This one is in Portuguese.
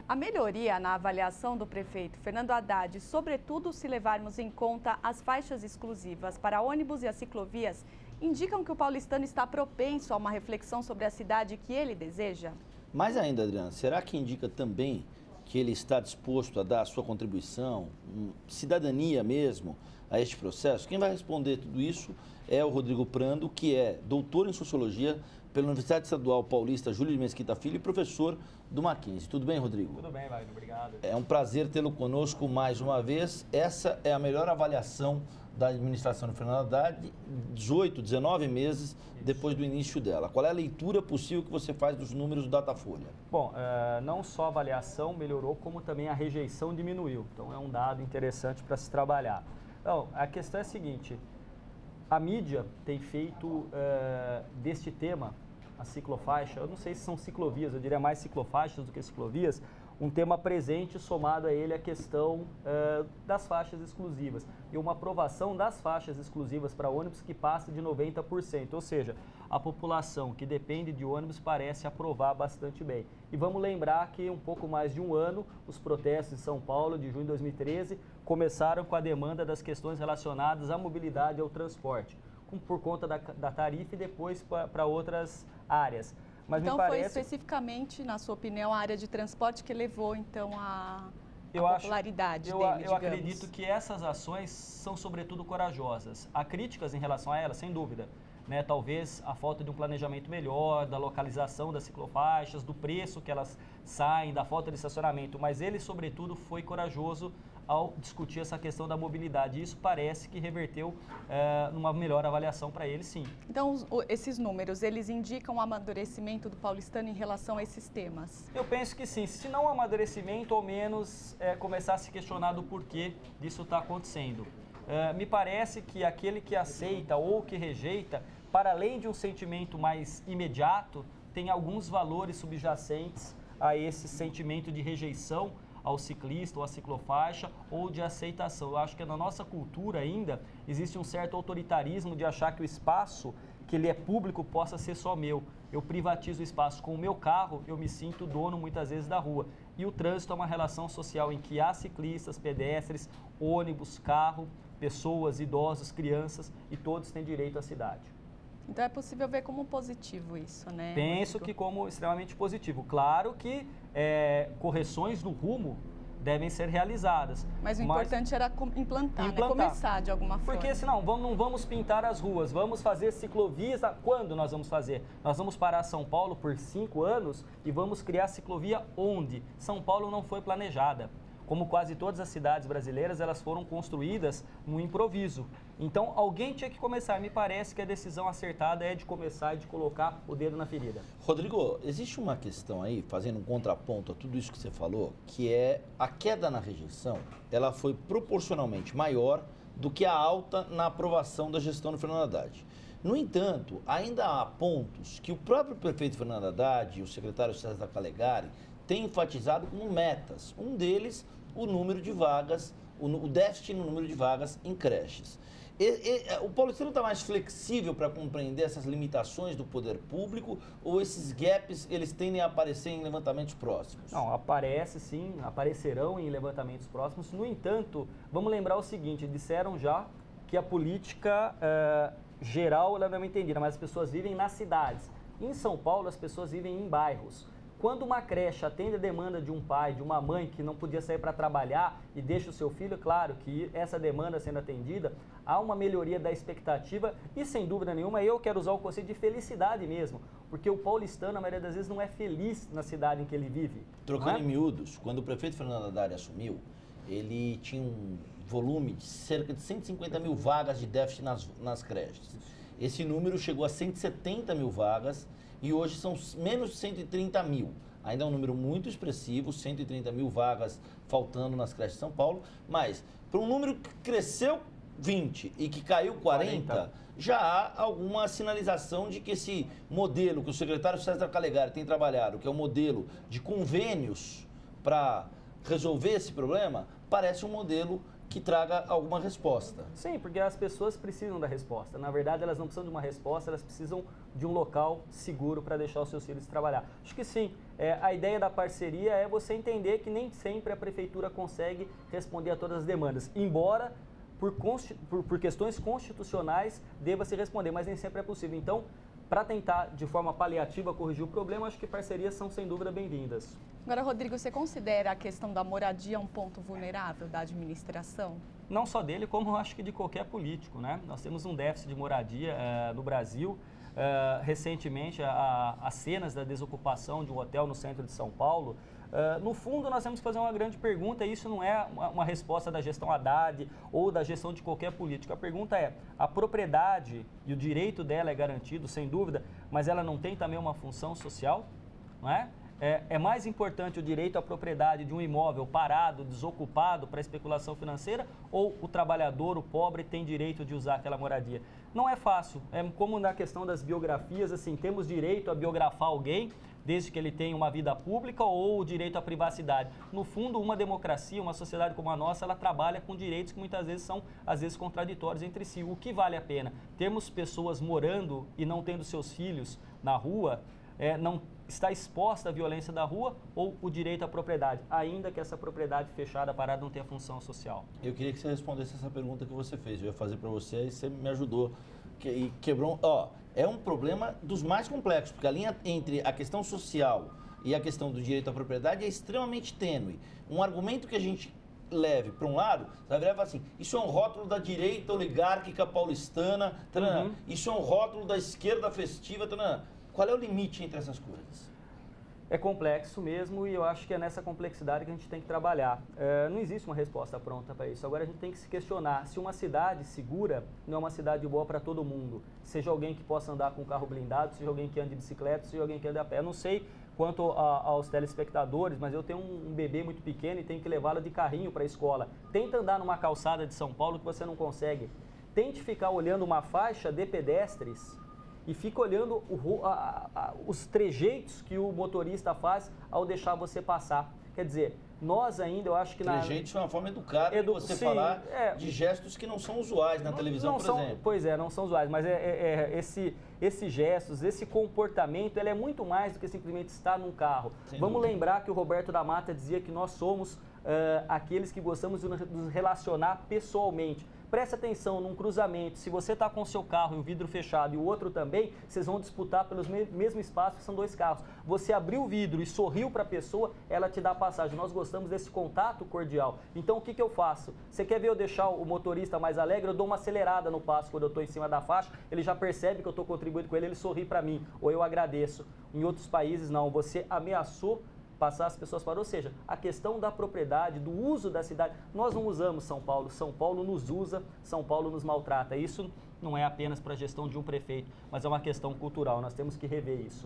A melhoria na avaliação do prefeito Fernando Haddad, sobretudo se levarmos em conta as faixas exclusivas para ônibus e as ciclovias, indicam que o paulistano está propenso a uma reflexão sobre a cidade que ele deseja? Mais ainda, Adriana, será que indica também que ele está disposto a dar a sua contribuição, cidadania mesmo, a este processo? Quem vai responder tudo isso é o Rodrigo Prando, que é doutor em Sociologia pela Universidade Estadual Paulista Júlio de Mesquita Filho e professor do Mackenzie. Tudo bem, Rodrigo? Tudo bem, Wagner, obrigado. É um prazer tê-lo conosco mais uma vez. Essa é a melhor avaliação da administração do Fernando Haddad, 18, 19 meses depois do início dela. Qual é a leitura possível que você faz dos números do Datafolha? Bom, não só a avaliação melhorou, como também a rejeição diminuiu. Então é um dado interessante para se trabalhar. Então, a questão é a seguinte, a mídia tem feito deste tema, a ciclofaixa, eu não sei se são ciclovias, eu diria mais ciclofaixas do que ciclovias, um tema presente somado a ele a questão das faixas exclusivas e uma aprovação das faixas exclusivas para ônibus que passa de 90%, ou seja, a população que depende de ônibus parece aprovar bastante bem. E vamos lembrar que um pouco mais de um ano, os protestos em São Paulo, de junho de 2013, começaram com a demanda das questões relacionadas à mobilidade e ao transporte, por conta da tarifa e depois para outras áreas. Mas então, me parece... foi especificamente, na sua opinião, a área de transporte que levou, então, a popularidade dele, Eu acredito que essas ações são, sobretudo, corajosas. Há críticas em relação a elas, sem dúvida. Né? Talvez a falta de um planejamento melhor, da localização das ciclofaixas, do preço que elas saem, da falta de estacionamento. Mas ele, sobretudo, foi corajoso ao discutir essa questão da mobilidade. Isso parece que reverteu numa melhor avaliação para ele, sim. Então, esses números, eles indicam o amadurecimento do paulistano em relação a esses temas? Eu penso que sim. Se não amadurecimento, ao menos começar a se questionar do porquê disso está acontecendo. Me parece que aquele que aceita ou que rejeita, para além de um sentimento mais imediato, tem alguns valores subjacentes a esse sentimento de rejeição ao ciclista ou à ciclofaixa ou de aceitação. Eu acho que na nossa cultura ainda existe um certo autoritarismo de achar que o espaço que ele é público possa ser só meu. Eu privatizo o espaço. Com o meu carro, eu me sinto dono muitas vezes da rua. E o trânsito é uma relação social em que há ciclistas, pedestres, ônibus, carro, pessoas, idosos, crianças e todos têm direito à cidade. Então é possível ver como positivo isso, né? Penso que como extremamente positivo. Claro que correções no rumo devem ser realizadas. Mas o importante era implantar. Né? Começar de alguma forma. Porque senão não vamos pintar as ruas, vamos fazer ciclovias. Quando nós vamos fazer? Nós vamos parar São Paulo por 5 anos e vamos criar ciclovia onde? São Paulo não foi planejada. Como quase todas as cidades brasileiras, elas foram construídas no improviso. Então, alguém tinha que começar. Me parece que a decisão acertada é de começar e de colocar o dedo na ferida. Rodrigo, existe uma questão aí, fazendo um contraponto a tudo isso que você falou, que é a queda na rejeição, ela foi proporcionalmente maior do que a alta na aprovação da gestão do Fernando Haddad. No entanto, ainda há pontos que o próprio prefeito Fernando Haddad e o secretário César Calegari têm enfatizado como metas. Um deles, o número de vagas, o déficit no número de vagas em creches. O paulistano está mais flexível para compreender essas limitações do poder público ou esses gaps, eles tendem a aparecer em levantamentos próximos? Não, aparece sim, aparecerão em levantamentos próximos. No entanto, vamos lembrar o seguinte, disseram já que a política geral ela não é entendida, mas as pessoas vivem nas cidades. Em São Paulo, as pessoas vivem em bairros. Quando uma creche atende a demanda de um pai, de uma mãe que não podia sair para trabalhar e deixa o seu filho, claro que essa demanda sendo atendida, há uma melhoria da expectativa e, sem dúvida nenhuma, eu quero usar o conceito de felicidade mesmo, porque o paulistano, a maioria das vezes, não é feliz na cidade em que ele vive. Trocando em miúdos, quando o prefeito Fernando Haddad assumiu, ele tinha um volume de cerca de 150 mil vagas de déficit nas creches. Esse número chegou a 170 mil vagas e hoje são menos de 130 mil. Ainda é um número muito expressivo, 130 mil vagas faltando nas creches de São Paulo, mas para um número que cresceu 20 e que caiu 40, já há alguma sinalização de que esse modelo que o secretário César Calegari tem trabalhado, que é o modelo de convênios para resolver esse problema, parece um modelo que traga alguma resposta. Sim, porque as pessoas precisam da resposta. Na verdade, elas não precisam de uma resposta, elas precisam de um local seguro para deixar os seus filhos trabalhar. Acho que sim, a ideia da parceria é você entender que nem sempre a prefeitura consegue responder a todas as demandas, embora por questões constitucionais deva se responder, mas nem sempre é possível. Então, para tentar de forma paliativa corrigir o problema, acho que parcerias são sem dúvida bem-vindas. Agora, Rodrigo, você considera a questão da moradia um ponto vulnerável da administração? Não só dele, como acho que de qualquer político, né? Nós temos um déficit de moradia no Brasil. Recentemente, as cenas da desocupação de um hotel no centro de São Paulo, no fundo, nós temos que fazer uma grande pergunta, e isso não é uma resposta da gestão Haddad ou da gestão de qualquer político. A pergunta é, a propriedade e o direito dela é garantido, sem dúvida, mas ela não tem também uma função social, não é? É mais importante o direito à propriedade de um imóvel parado, desocupado para especulação financeira, ou o trabalhador, o pobre, tem direito de usar aquela moradia? Não é fácil. É como na questão das biografias, assim, temos direito a biografar alguém, desde que ele tenha uma vida pública, ou o direito à privacidade. No fundo, uma democracia, uma sociedade como a nossa, ela trabalha com direitos que muitas vezes são, às vezes, contraditórios entre si. O que vale a pena? Termos pessoas morando e não tendo seus filhos na rua, não está exposta à violência da rua, ou o direito à propriedade, ainda que essa propriedade fechada, parada, não tenha função social? Eu queria que você respondesse essa pergunta que você fez. Eu ia fazer para você e você me ajudou. E quebrou. É um problema dos mais complexos, porque a linha entre a questão social e a questão do direito à propriedade é extremamente tênue. Um argumento que a gente leve para um lado, você vai virar e falar assim, isso é um rótulo da direita oligárquica paulistana, isso é um rótulo da esquerda festiva, Qual é o limite entre essas coisas? É complexo mesmo, e eu acho que é nessa complexidade que a gente tem que trabalhar. Não existe uma resposta pronta para isso. Agora a gente tem que se questionar se uma cidade segura não é uma cidade boa para todo mundo. Seja alguém que possa andar com um carro blindado, seja alguém que ande de bicicleta, seja alguém que ande a pé. Eu não sei quanto aos telespectadores, mas eu tenho um bebê muito pequeno e tenho que levá-lo de carrinho para a escola. Tenta andar numa calçada de São Paulo que você não consegue. Tente ficar olhando uma faixa de pedestres e fica olhando os trejeitos que o motorista faz ao deixar você passar. Quer dizer, nós ainda, eu acho que... Trejeitos é uma forma educada de você falar de gestos que não são usuais na televisão, por exemplo. Pois é, não são usuais, mas esses gestos, esse comportamento, ele é muito mais do que simplesmente estar num carro. Vamos lembrar que o Roberto da Mata dizia que nós somos aqueles que gostamos de nos relacionar pessoalmente. Preste atenção, num cruzamento, se você está com o seu carro e o vidro fechado e o outro também, vocês vão disputar pelos mesmo espaço, que são dois carros. Você abriu o vidro e sorriu para a pessoa, ela te dá a passagem. Nós gostamos desse contato cordial. Então, o que eu faço? Você quer ver eu deixar o motorista mais alegre? Eu dou uma acelerada no passo quando eu estou em cima da faixa, ele já percebe que eu estou contribuindo com ele, ele sorri para mim, ou eu agradeço. Em outros países, não. Você ameaçou passar as pessoas para, ou seja, a questão da propriedade, do uso da cidade. Nós não usamos São Paulo nos usa, São Paulo nos maltrata. Isso não é apenas para a gestão de um prefeito, mas é uma questão cultural, nós temos que rever isso.